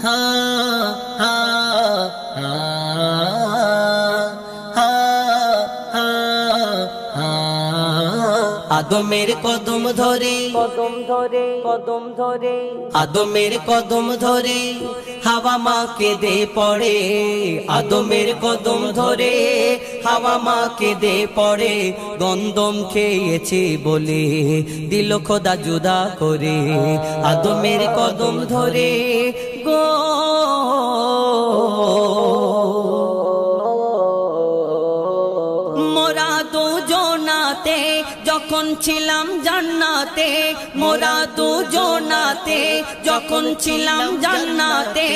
হা হা হা হা হা হা আদমের কদম ধরে কদম ধরে কদম ধরে আদমের কদম ধরে হাওয়া মা কেঁদে পড়ে আদমের কদম ধরে হাওয়া মা কেঁদে পড়ে গন্ধম খেয়েছে বলে দিল খোদা জুদা করে আদমের কদম ধরে গো মোরা দুজনাতে যখন ছিলাম জান্নাতে মোরা দুজনাতে যখন ছিলাম জান্নাতে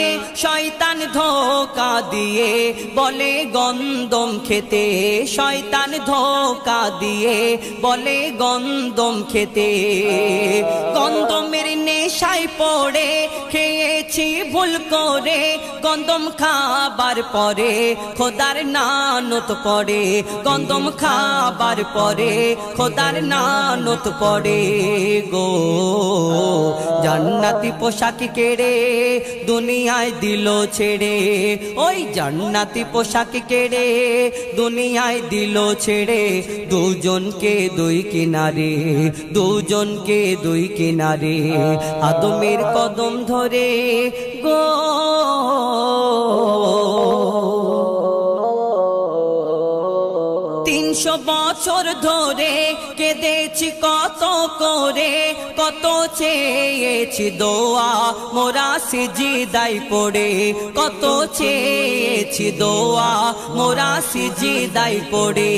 শয়তান ধোঁকা দিয়ে বলে গন্ধম খেতে শয়তান ধোঁকা দিয়ে বলে গন্ধম খেতে গন্ধমের নেশায় পড়ে খেয়েছি ভুল করে গন্ধম খাবার পরে খোদার নানত পড়ে গন্ধম খাবার পরে খোদার নানত পড়ে গো জান্নাতি পোশাক কেড়ে দুনিয়ায় দিল ছেড়ে ওই জান্নাতি পোশাক কেড়ে দুনিয়ায় দিল ছেড়ে দুজনকে দুই কিনারে দুজনকে দুই কিনারে আদমের কদম ধরে গো 300 বছর ধরে কেঁদেছি কত করে কত চেয়েছি দোয়া মোরা সিজদায় পড়ে কত চেয়েছি দোয়া মোরা সিজদায় পড়ে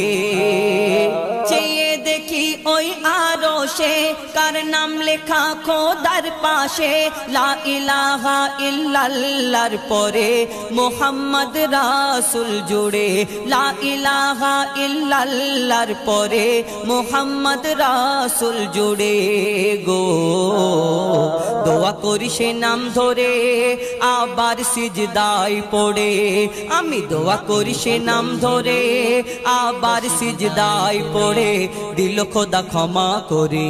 চেয়ে দেখি ওই আরশে কার নাম লেখা খোদার পাশে লা ইলাহা ইল্লাল্লাহর পরে মুহাম্মদ রাসূল জুড়ে লা ইলাহা ইল্লাল্লাহর পরে মুহাম্মদ রাসূল জুড়ে গো দোয়া করি সে নাম ধরে আবার সিজদায় পড়ে আমি দোয়া করি সে নাম ধরে আবার সিজদায় পড়ে দিল খোদা ক্ষমা করে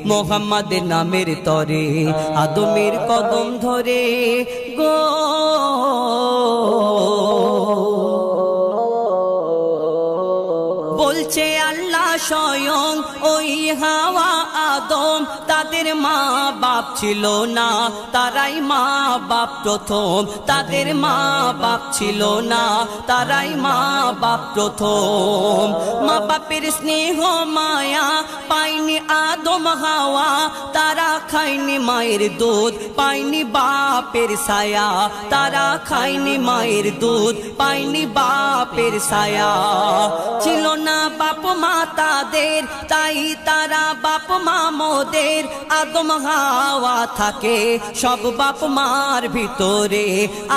মুহাম্মাদের নামের তরে আদমের কদম ধরে গো বলছে আল্লাহ স্বয়ং ওই হাওয়া আদম তাদের মা বাপ ছিল না তারাই মা বাপ প্রথম তাদের মা বাপ ছিল না তারাই মা বাপ প্রথম মা বাপের স্নেহ মায়া পায়নি আদম হাওয়া তারা খায়নি মায়ের দুধ পায়নি বাপের ছায়া তারা খায়নি মায়ের দুধ পায়নি বাপের ছায়া ছিল না বাপ মা তাদের তাই তারা বাপ মা মোদের আদম হাওয়া থাকে সব বাপ মার ভিতরে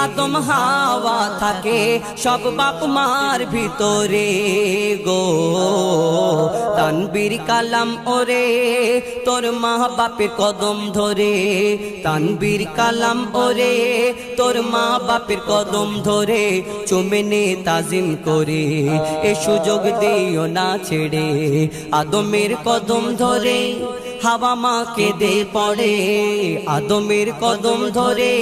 আদম হাওয়া থাকে সব বাপ মার ভিতরে গো তানবীর কালাম ওরে তোর মা বাপের কদম ধরে তানবীর কালাম ওরে তোর মা বাপের কদম ধরে চুমেনে তাজিম করে এ সুযোগ দিও না ছেড়ে আদমের কদম ধরে হাওয়া মা কেঁদে পড়ে আদমের কদম ধরে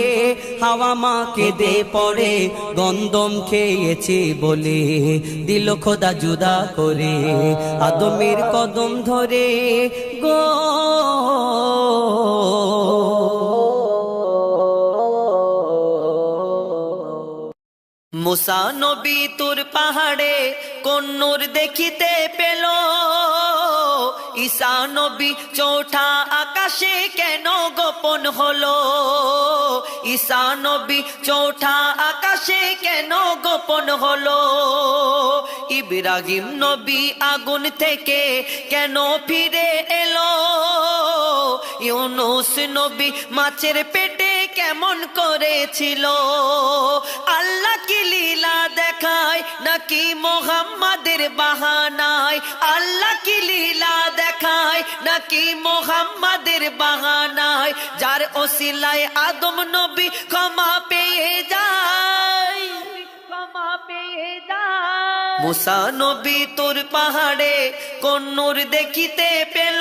হাওয়া মা কেঁদে পড়ে গন্ধম খেয়েছে বলে দিল খোদা জুদা করে আদমের কদম ধরে গো মুসা নবী তুর পাহাড়ে কোন নূর দেখিতে পেল ঈসা নবী চৌঠা আকাশে কেন গোপন হলো ঈসা নবী চৌঠা আকাশে কেন গোপন হলো ইব্রাহিম নবী আগুন থেকে কেন ফিরে এলো ইউনুস নবী মাছের পেটে কেমন করেছিল আল্লাহ কি লীলা দেখায় নাকি মুহাম্মাদের বাহানায় আল্লাহ কি লীলা দেখায় নাকি মুহাম্মাদের বাহানায় যার ওসিলায় আদম নবী ক্ষমা পেয়ে যায় ক্ষমা পেয়ে যায় মুসা নবী তোর পাহাড়ে কোন নূর দেখিতে পেল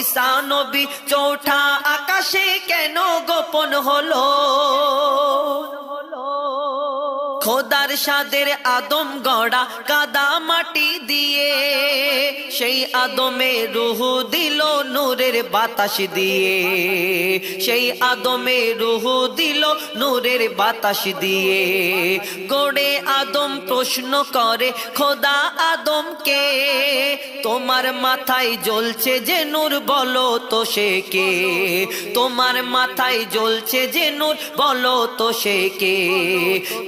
ঈসা নবী চৌঠা আকাশে আকাশে কেন গোপন হলো? খোদার সাদের আদম গড়া কাদা মাটি দিয়ে, সেই আদমে রূহ দিল নূরের বাতাস দিয়ে, সেই আদমে রূহ দিল নূরের বাতাস দিয়ে। গড়ে আদম প্রশ্ন করে খোদা আদমকে, তোমার মাথায় জ্বলছে যে নূর বলো তো সে কে? তোমার মাথায় জ্বলছে যে নূর বলো তো সে কে?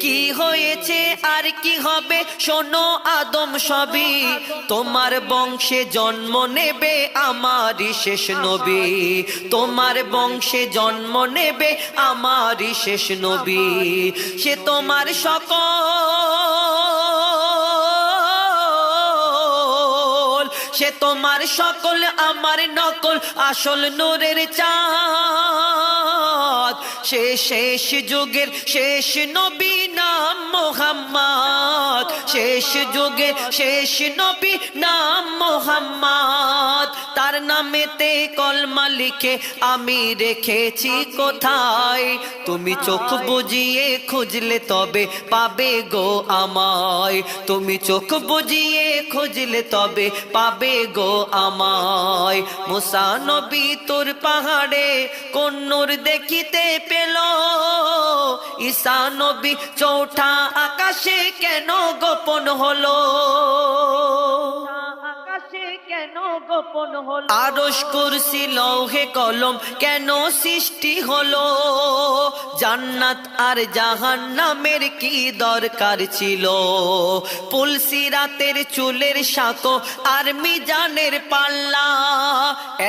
কি হয়েছে আর কি হবে শোনো আদম সবই, তোমার বংশে জন্ম নেবে আমারই শেষ নবী, তোমার বংশে জন্ম নেবে আমারই শেষ নবী। সে তোমার সকল, সে তোমার সকল আমার নকল, আসল নূরের চাঁদ। সে শেষ যুগের শেষ নবী নাম মোহাম্মদ, শেষ যুগের শেষ নবী নাম মোহাম্মদ। তার নামেতে কলমা লিখে আমি রেখেছি কোথায়, তুমি চোখ বুজিয়ে খুঁজলে তবে পাবে গো আমায়, তুমি চোখ বুজিয়ে খুঁজলে তবে পাবে গো আমায়। মুসা নবী তোর পাহাড়ে কোন নূর দেখিতে পেল, ঈসা নবী চৌঠা আকাশে কেন গোপন হলো? কেন গোপন হলো? আরশ কুরসি লৌহে কলম কেন সৃষ্টি হলো? জান্নাত আর জাহান্নামের কি দরকার ছিল? পুলসিরাতের চুলের সাঁকো আর মিজানের পাল্লা,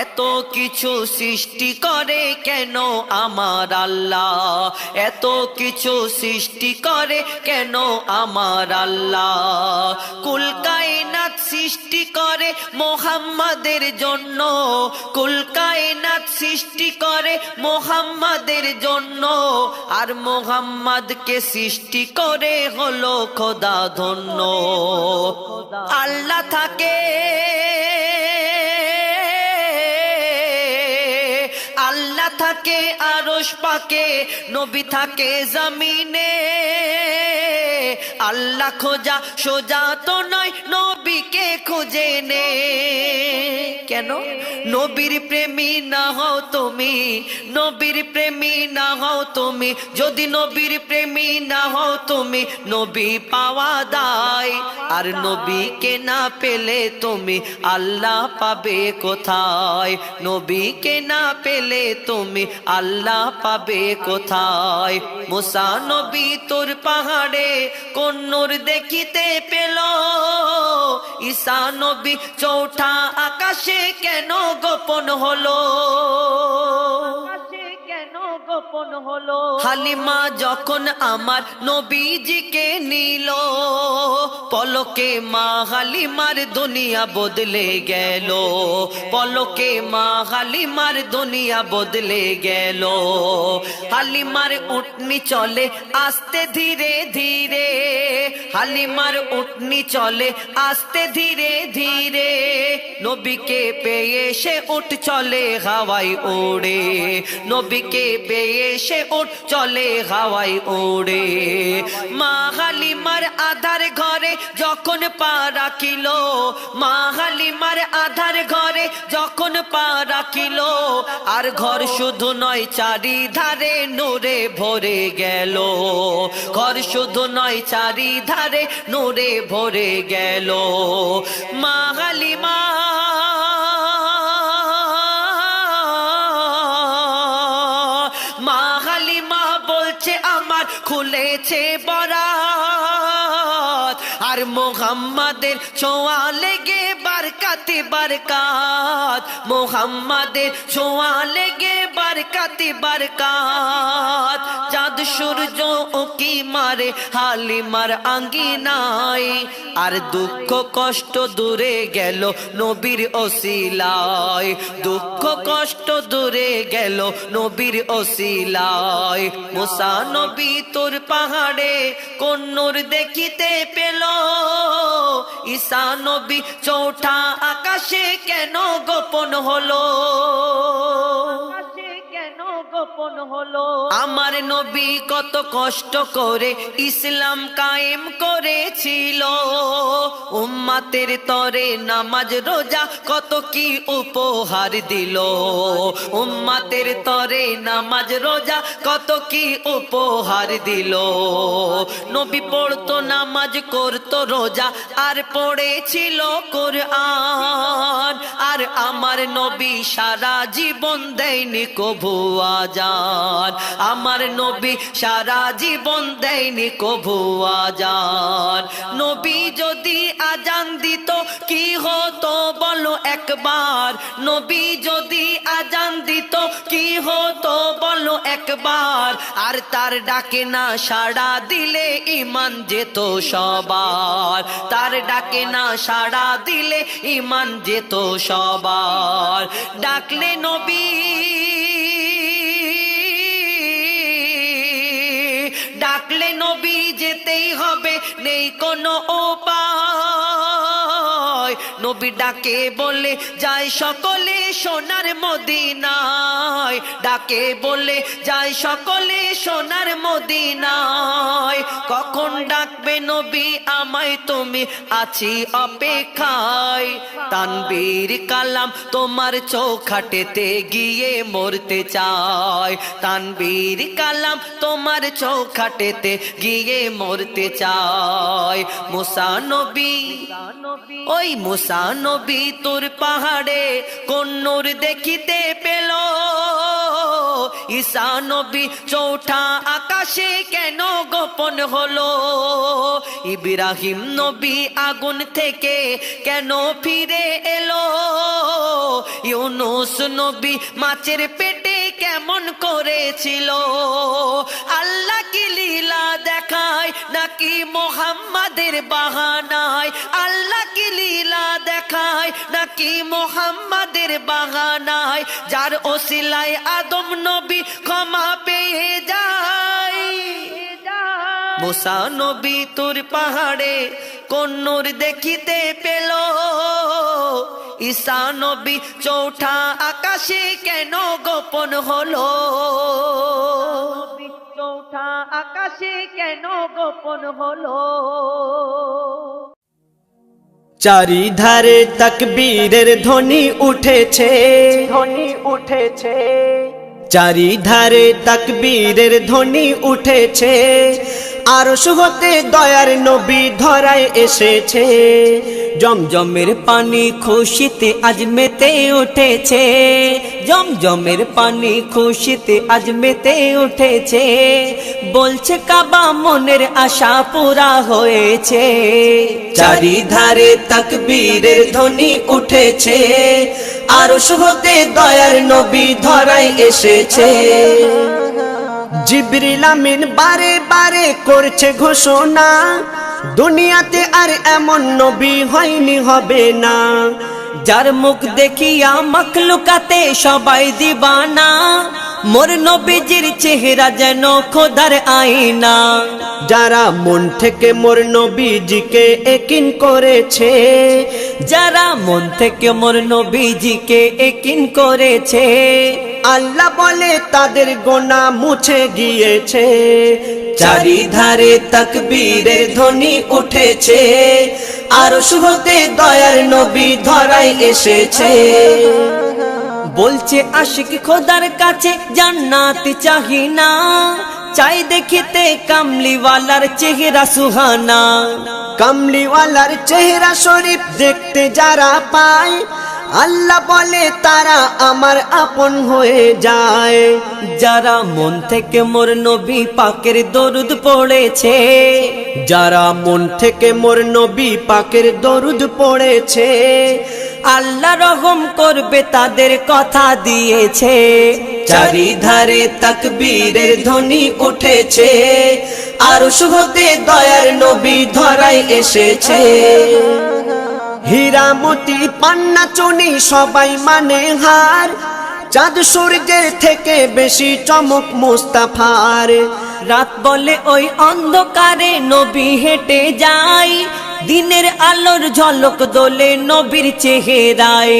এত কিছু সৃষ্টি করে কেন আমার আল্লাহ? এত কিছু সৃষ্টি করে কেন আমার আল্লাহ? কুল কায়নাত সৃষ্টি করে মোহাম্মদের জন্য, কুল কায়নাত সৃষ্টি করে মোহাম্মদের জন্য, আর মোহাম্মদকে সৃষ্টি করে হলো খোদা ধন্য। আল্লাহ থাকে, আল্লাহ থাকে আরশ পাকে, নবী থাকে জমিনে। আল্লাহ খোঁজা সোজা তো নয়, নবীকে খুঁজে নে। কেন? নবীর প্রেমী না হও তুমি, নবীর প্রেমী না হও তুমি, যদি নবীর প্রেমী না হও তুমি, নবী পাওয়া দায়। আর নবীকে না পেলে তুমি আল্লাহ পাবে কোথায়? নবীকে না পেলে তুমি আল্লাহ পাবে কোথায়? মুসা নবী তোর পাহাড়ে কোন নূর দেখিতে পেল, ঈসা নবী চৌঠা আকাশে কেন গোপন হলো? গোপন হলো? হালিমা যখন আমার নবীজিকে নিল, পলকে মা হালিমার দুনিয়া বদলে গেল, পলকে মা হালিমার দুনিয়া বদলে গেল। হালিমার উটনি চলে আস্তে ধীরে ধীরে, হালিমার উটনি চলে আস্তে ধীরে ধীরে, নবীকে পেয়ে সে উঠ চলে হাওয়ায় ওড়ে, নবীকে পেয়ে সে উঠ চলে হাওয়ায় ওড়ে। মা হালিমার আধার ঘরে যখন পা রাখিল, মা হালিমার আধার ঘরে যখন পা রাখিল, আর ঘর শুধু নয় চারিধারে নূরে ভরে গেল, ঘর শুধু নয় চারিধারে নূরে ভরে গেল। মা হালিমা খুলেছে বরাত, আর মোহাম্মদের ছোঁয়া লেগে বারকাতে বারকাত, মোহাম্মদের ছোঁয়া লেগে বারকাতে বারকাত। চাঁদ সূর্য উকি মারে হালিমার আঙ্গিনায়, আর দুঃখ কষ্ট দূরে গেল নবীর ওসিলায়, দুঃখ কষ্ট দূরে গেল নবীর ওসিলায়। মুসা নবী তোর পাহাড়ে কোন নূর দেখিতে পেল, ঈসা নবী চৌঠা আকাশে কেন গোপন হলো? গোপন হলো। আমার নবী কত কষ্ট করে ইসলাম কায়েম করেছিল, উম্মতের তরে নামাজ রোজা কত কি উপহার দিল, উম্মতের তরে নামাজ রোজা কত কি উপহার দিল। নবী পড়তো নামাজ করতো রোজা আর পড়েছিল কোরআন, আর আমার নবী সারা জীবন দেয়নি কভু আজান, আমার নবী সারা জীবন দেয়নি কভু আজান। নবী যদি আজান দিত কি হতো বলো একবার, নবী যদি আজান দিত কি হতো বলো একবার, আর তার ডাকে না সাড়া দিলে ঈমান যেত সবার, তার ডাকে না সাড়া দিলে ঈমান যেত সবার। ডাকলে নবী, ডাকলে নবী যেতেই হবে, নেই কোনো উপায়। নবী ডাকে বলে যায় সকলে সোনার মদিনায়, ডাকে বলে যায় সকলে সোনার মদিনায়। কখন ডাকবে নবী আমায় তুমি, আছি অপেক্ষায়। তানবীর কালাম তোমার চৌখাটেতে গিয়ে মরতে চায়, তানবীর কালাম তোমার চৌখাটেতে গিয়ে মরতে চায়। মুসা নবী, ওই মুসা নবী তোর পাহাড়ে কোন নূর দেখিতে পেল, ঈসা নবী চৌঠা আকাশে কেন গোপন হলো, ইব্রাহিম নবী আগুন থেকে কেন ফিরে এলো, ইউনুস নবী মাছের পেটে কেমন করেছিল। আল্লাহ কি লীলা দেখায় নাকি মুহাম্মাদের বাহানায়, আল্লাহ কি লীলা দেখায় নাকি মুহাম্মাদের বাহানায়। যার ওসিলায় আদম নবী ক্ষমা পেয়ে যায়। মুসা নবী তোর পাহাড়ে কোন নূর দেখিতে পেল, ঈসা নবী চৌঠা আকাশে কেন গোপন হলো, চৌঠা আকাশে কেন গোপন হলো। চারিধারে তাকবীরের ধ্বনি উঠেছে, ধ্বনি উঠেছে, চারিধারে তাকবীরের ধ্বনি উঠেছে, আরশ হতে দয়ার নবী ধরায় এসেছে। জমজমের পানি খুশিতে আজ মেতে উঠেছে, জমজমের পানি খুশিতে আজ মেতে উঠেছে, বলছে কাবা মনের আশা পুরা হয়েছে। চারিধারে তাকবীরের ধ্বনি উঠেছে, আরশ হতে দয়ার নবী ধরায় এসেছে। জিবরিল আমিন বারে বারে করছে ঘোষণা, দুনিয়াতে আর এমন নবী হয়নি হবে না। যার মুখ দেখিয়া মখলুকাতে সবাই দিবানা, মোর নবীজির চেহারা যেন খোদার আয়না। যারা মন থেকে মোর নবীজিকে একিন করেছে, যারা মন থেকে মোর নবীজিকে একিন করেছে, আল্লাহ বলে তাদের গোনা মুছে গিয়েছে। চারিধারে তাকবীরের ধ্বনি উঠেছে, আরশ হতে দয়ার নবী ধরায় এসেছে। বলছে আশিক খোদার কাছে জান্নাত চাহি না, চাই দেখিতে কামলিওয়ালার চেহারা সুহানা। কামলিওয়ালার চেহারা শরীফ দেখতে যারা পায়, আল্লাহ বলে তারা আমার আপন হয়ে যায়। যারা মন থেকে মোর নবী পাকের দরুদ পড়েছে, যারা মন থেকে মোর নবী পাকের দরুদ পড়েছে, আল্লাহ রহম করবে তাদের কথা দিয়েছে। চারিধারে তাকবীরের ধ্বনি উঠেছে, আরশ হতে দয়ার নবী ধরায় এসেছে। হীরা মতি পান্না চুনি সবাই মানে হার, চাঁদ সূর্যের থেকে বেশি চমক মুস্তাফার। রাত বলে ওই অন্ধকারে নবী হেঁটে যায়, দিনের আলোর ঝলক দোলে নবীর চেহারায়।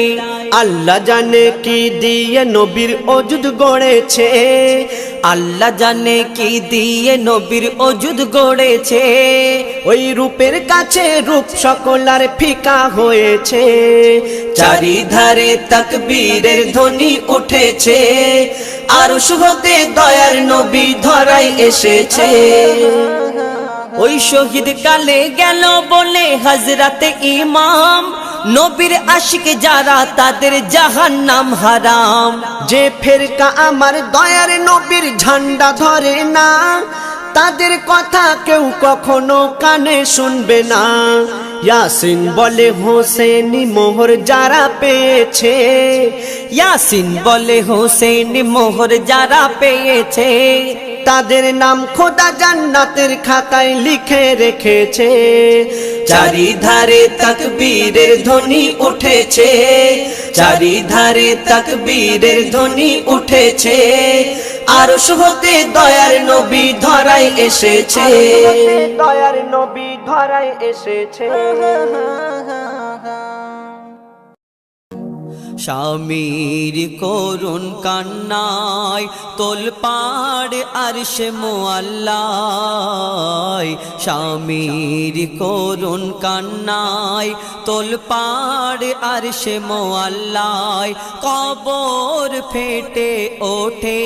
আল্লাহ জানে কি দিয়ে নবীর অজুদ গড়েছে, আল্লাহ জানে কি দিয়ে নবীর অজুদ গড়েছে। ওই রূপের কাছে রূপ সকলার ফিকা হয়েছে। চারিধারে তাকবীরের ধ্বনি উঠেছে, আরশ হতে দয়ার নবী ধরায় এসেছে। ওই শহীদ কালে গেল বলে হযরতে ইমাম, নবীর আশিক যারা তাদের জাহান্নাম হারাম। যে ফেরকা আমার দয়ার নবীর ঝান্ডা ধরে না, তাদের কথা কেউ কখনো কানে শুনবে না। ইয়াসিন বলে হোসেনি মোহর যারা পেয়েছে, ইয়াসিন বলে হোসেন মোহর যারা পেয়েছে, তাদের নাম খোদা জান্নাতের খাতায় লিখে রেখেছে। চারিধারে তাকবীরের ধ্বনি উঠেছে, চারিধারে তাকবীরের ধ্বনি উঠেছে, আরশ হতে দয়ার নবী ধরায় এসেছে। দয়ার নবী ধরায় এসেছে। স্বামীর করুণ কান্নায় তোলপাড় আরশে মুআল্লায়, স্বামীর করুণ কান্নায় তোলপাড় আরশে মুআল্লায়। কবর ফেটে ওঠে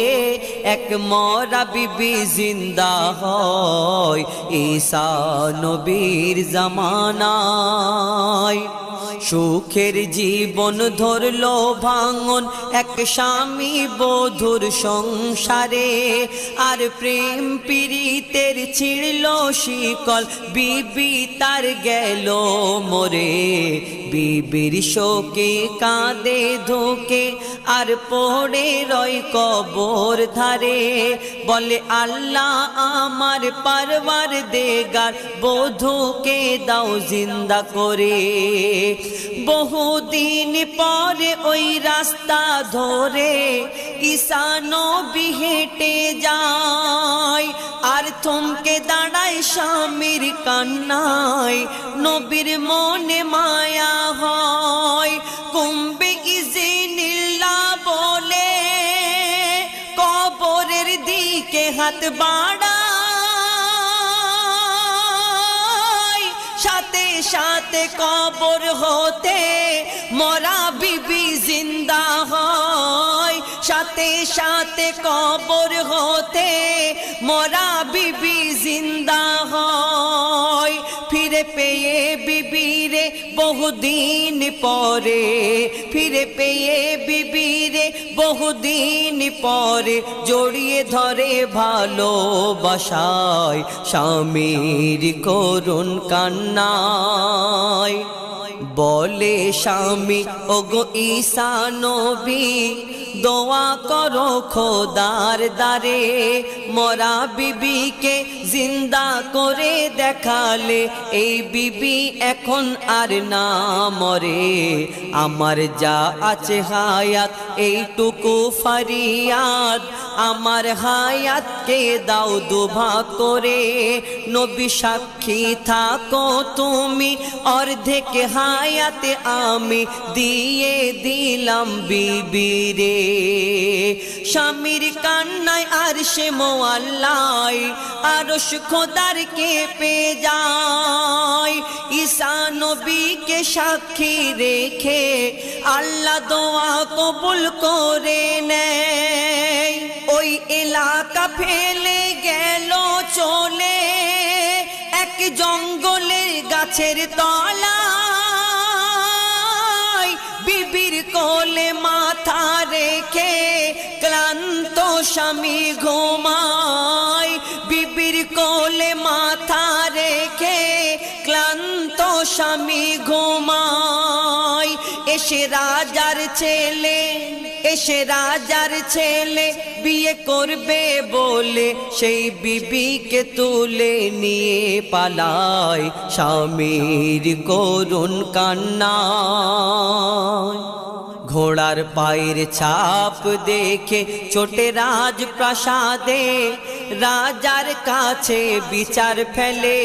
এক মরা বিবি জিন্দা হয়, ঈসা নবীর জামানায়। সুখের জীবন ধরলো ভাঙন এক স্বামী বধূর সংসারে, আর প্রেম পীড়িতের ছিড়ল শিকল বিবি তার গেল মরে। বিবির শোকে কাঁদে ধোকে আর পড়ে রয় কবর ধারে, বলে আল্লাহ আমার পারওয়ার দেগার বধূকে দাও জিন্দা করে। বহুদিন পরে ওই রাস্তা ধরে ঈসা নবী হেঁটে যায়, আর থমকে দাঁড়ায় স্বামীর কান্নায়, নবীর মনে মায়া হয়। কুম্বে ইজিনিল্লাহ বলে কবরের দিকে হাত বাড়ায়, সাথে সাথে কবর হতে মরা বিবি জিন্দা হয়, সাথে সাথে কবর হতে মরা বিবি জিন্দা হয়। ফিরে পেয়ে বিবিরে বহুদিন পরে, ফিরে পেয়ে বিবিরে বহুদিন পরে, জড়িয়ে ধরে ভালোবাসায় স্বামীর করুণ কান্নায়। বলে স্বামী ওগো ঈসা নবী দোয়া করো খোদার দারে, মরা বিবিকে জিন্দা করে দেখালে এই বিবি এখন আর না মরে। আমার যা আছে হায়াত এইটুকু ফারিয়াদ, আমার হায়াতকে দাও দুভাগ করে। নবী সাক্ষী থাকো তুমি অর্ধেক হায়াতে আমি দিয়ে দিলাম বিবিরে। স্বামীর কান্নায় আরশে মুআল্লায় আরশ খোদার কেঁপে যায়, ঈসা নবীকে সাক্ষী রেখে আল্লাহ দোয়া কবুল করে নেয়। ওই এলাকা ফেলে গেল চলে এক জঙ্গলের গাছের তলায়, বিবির কোলে মাথা রেখে ক্লান্ত স্বামী ঘুমায়, বিবির কোলে মাথা রেখে ক্লান্ত স্বামী ঘুমায়। এসে রাজার ছেলে, এসে রাজার ছেলে বিয়ে করবে বলে সেই বিবিকে তুলে নিয়ে পালায় স্বামীর করুণ কান্নায়। ঘোড়ার পায়ের ছাপ দেখে ছোটে রাজপ্রাসাদে রাজার কাছে বিচার ফেলে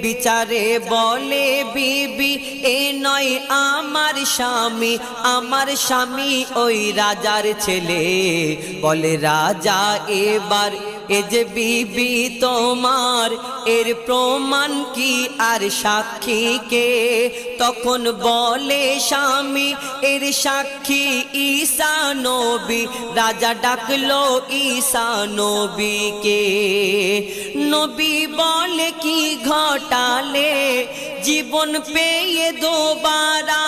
বিচারে বলে বিবি এ নয় আমার স্বামী ওই রাজার ছেলে বলে রাজা এবার এ যে বিবি তোমার এর প্রমাণ কি আর সাক্ষী কে তখন বলে স্বামী এর সাক্ষী ঈসা নবী রাজা ডাকলো ঈসা নবীকে নবী বলে কি ঘটালে জীবন পেয়ে দোবারা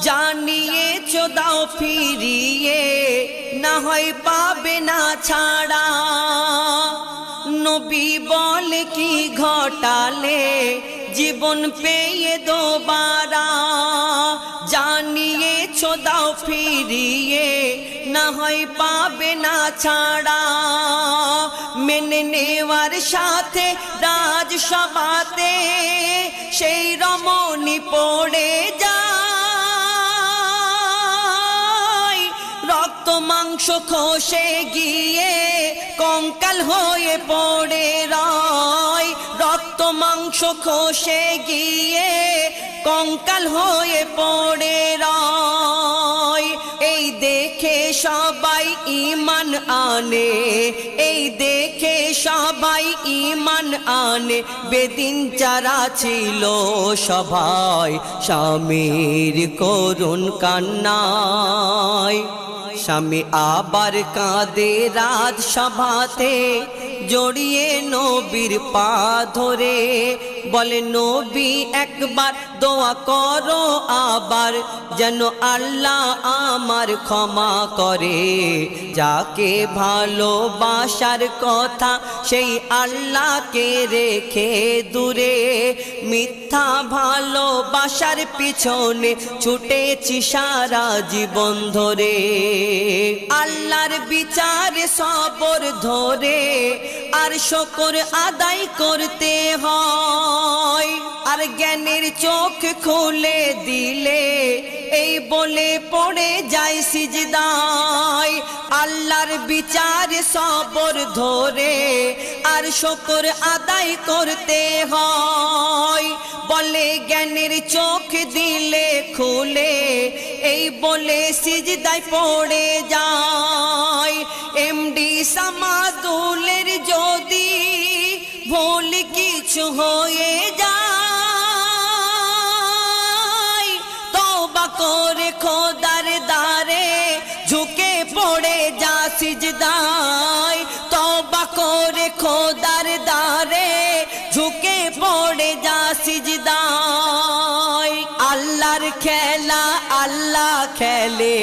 জানিয়েছো দাও ফিরিয়ে না হয় পাবে না ছাড়া নবী বলে কি ঘটালে জীবন পেয়ে দোবারা জানিয়েছো দাও ফিরিয়ে না হয় পাবে না ছাড়া মেনে নেওয়ার সাথে রাজসভাতে সেই রমণী পড়ে যায় রক্ত মাংস খসে গিয়ে কঙ্কাল হয়ে পড়ে রয় রক্ত মাংস খসে গিয়ে কঙ্কাল হয়ে পড়ে রয় এই দেখে সবাই ঈমান আনে এই দেখে সবাই ঈমান আনে বেদিন যারা ছিল সবাই স্বামীর করুণ কান্নায় স্বামী আবার কাঁদে রাজসভাতে জড়িয়ে নবীর পা ধরে বলে নবী একবার দোয়া করো আবার যেন আল্লাহ আমার ক্ষমা করে যাকে ভালোবাসার কথা সেই আল্লাহকে রেখে দূরে মিথ্যা ভালোবাসার পিছনে ছুটেছি সারা জীবন ধরে আল্লাহর বিচারে সবর ধরে আর শুকর আদায় করতে হয় আর জ্ঞানের চোখ খুলে দিলে এই বলে পড়ে যায় সিজদায় আল্লাহর বিচারে সবর ধরে আর শুকর আদায় করতে হয় বলে জ্ঞানের চোখ দিলে খুলে এই বলে সিজদায় পড়ে যায় এমডি সামাদুলের যদি ভুল কিছু হয়ে যায় তওবা করে খোদার দারে ঝুঁকে পড়ে যা সিজদায় তওবা করে খোদার দারে ঝুঁকে পড়ে যা সিজদায় আল্লাহর খেলা আল্লাহ খেলে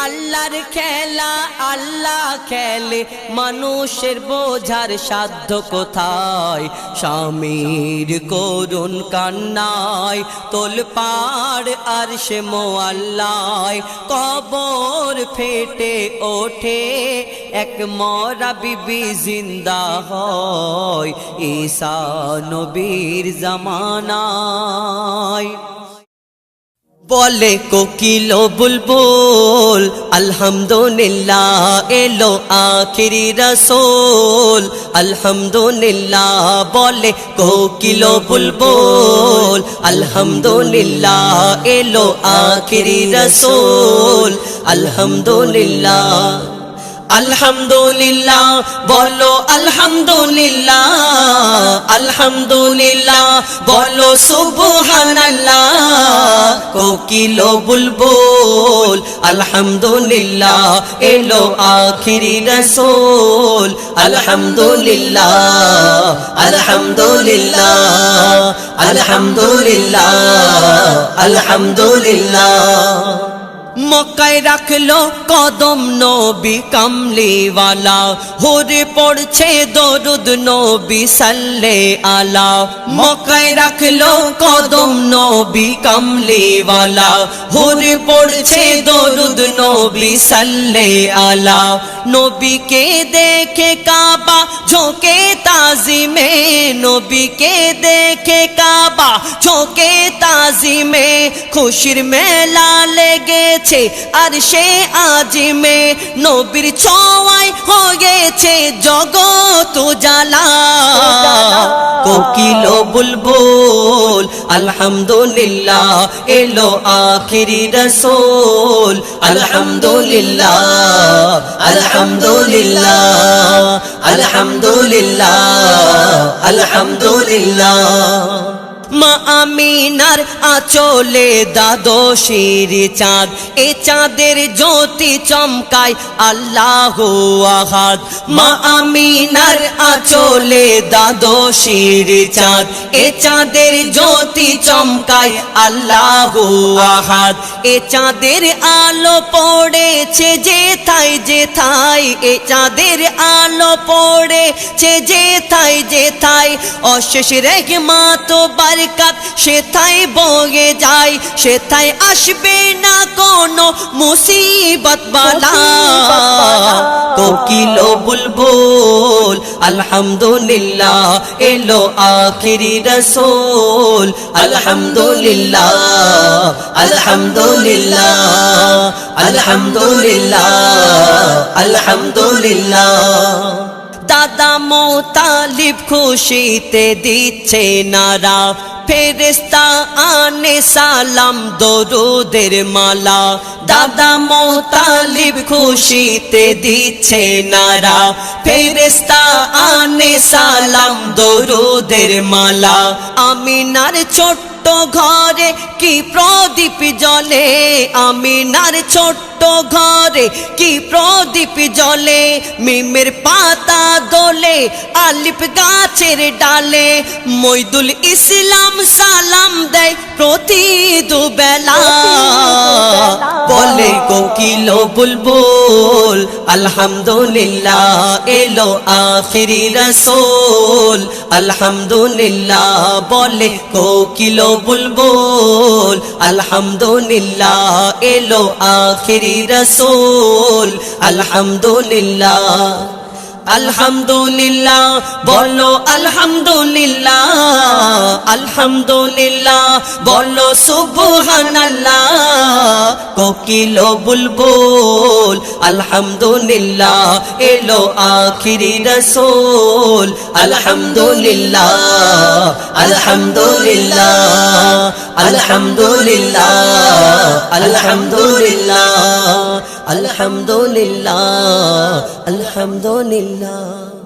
আল্লাহর খেলা আল্লাহ খেলে মানুষের বোঝার সাধ্য কোথায় স্বামীর করুণ কান্নায় তোলপাড় আরশে মোয়াল্লায় কবর ফেটে ওঠে এক মরা বিবি জিন্দা হয় ঈসা নবীর জামানায় বলে কোকিল বুলবুল আলহামদুলিল্লাহ এলো আখিরি রাসূল আলহামদুলিল্লাহ বলে কোকিল বুলবুল আলহামদুলিল্লাহ এলো আখিরি রাসূল আলহামদুলিল্লাহ আলহামদুলিল্লাহ বলো আলহামদুলিল্লাহ আলহামদুলিল্লাহ বলো সুবহানাল্লাহ কোকিল বুলবুল আলহামদুলিল্লাহ এলো আখিরি রাসূল আলহামদুলিল্লাহ আলহামদুলিল্লাহ আলহামদুলিল্লাহ আলহামদুলিল্লাহ মক্কায় রাখলো কদম নবী কামলিওয়ালা হুরে পড়ছে দরুদ নবী সাল্লে আলা মক্কায় রাখলো কদম নবী কামলিওয়ালা হুরে পড়ছে দরুদ নবী সাল্লে আলা নবীকে দেখে কাবা ঝোঁকে তাজ আজিমে নবীকে দেখে কাবা ঝোঁকে তাজিমে খুশির মেলা লেগেছে আর সে আজিমে নবীর ছোঁয়ায় হয়েছে জগৎ উজালা কোকিল বুলবুল আলহামদুলিল্লাহ এলো আখিরি রাসূল আলহামদুলিল্লাহ আলহামদুলিল্লাহ আলহামদুলিল্লাহ আলহামদুলিল্লাহ মা আমিনার আঁচলে দ্বাদশীর চাঁদ এ চাঁদের জ্যোতি চমকায় আল্লাহু আহাদ মা আমিনার আঁচলে দ্বাদশীর চাঁদ এ চাঁদের জ্যোতি চমকায় আল্লাহু আহাদ এ চাঁদের আলো পড়েছে যেথায় যেথায় এ চাঁদের আলো পড়েছে যেথায় যেথায় অশেষ রহমত বরকত সেথায় বয়ে যায় সেথায় আসবে না কোনো মুসিবত বালা কোকিল বুলবুল আলহামদুলিল্লাহ এলো আখিরি রাসূল আলহামদুলিল্লাহ আলহামদুলিল্লাহ আলহামদুলিল্লাহ আলহামদুলিল্লাহ দাদা মোতালিব খুশিতে দিচ্ছে নারা ফেরেশতা আনে সালাম দরুদের মালা দাদা মোতালিব খুশিতে দিচ্ছে নারা ফেরেশতা আনে সালাম দরুদের মালা আমিনার ছোট্ট ঘরে কি প্রদীপ জ্বলে আমিনার ছোট্ট ঘরে কি প্রদীপ জ্বলে মিমের পাতা দোলে আলিফ গাছের ডালে মইদুল ইসলাম সালাম দেয় প্রতি দুবেলা বলে কোকিল বুলবুল আলহামদুলিল্লাহ এলো আখিরি রাসূল আলহামদুলিল্লাহ বলে কোকিল বুলবুল আলহামদুলিল্লাহ এলো আখিরি রাসূল আলহামদুলিল্লাহ আলহামদুলিল্লাহ বলো আলহামদুলিল্লাহ আলহামদুলিল্লাহ বলো সুবহানাল্লাহ কোকিল বুলবুল আলহামদুলিল্লাহ এলো আখিরি রাসূল আলহামদুলিল্লাহ আলহামদুলিল্লাহ আলহামদুলিল্লাহ আলহামদুলিল্লাহ আলহামদুলিল্লাহ আলহামদুলিল্লাহ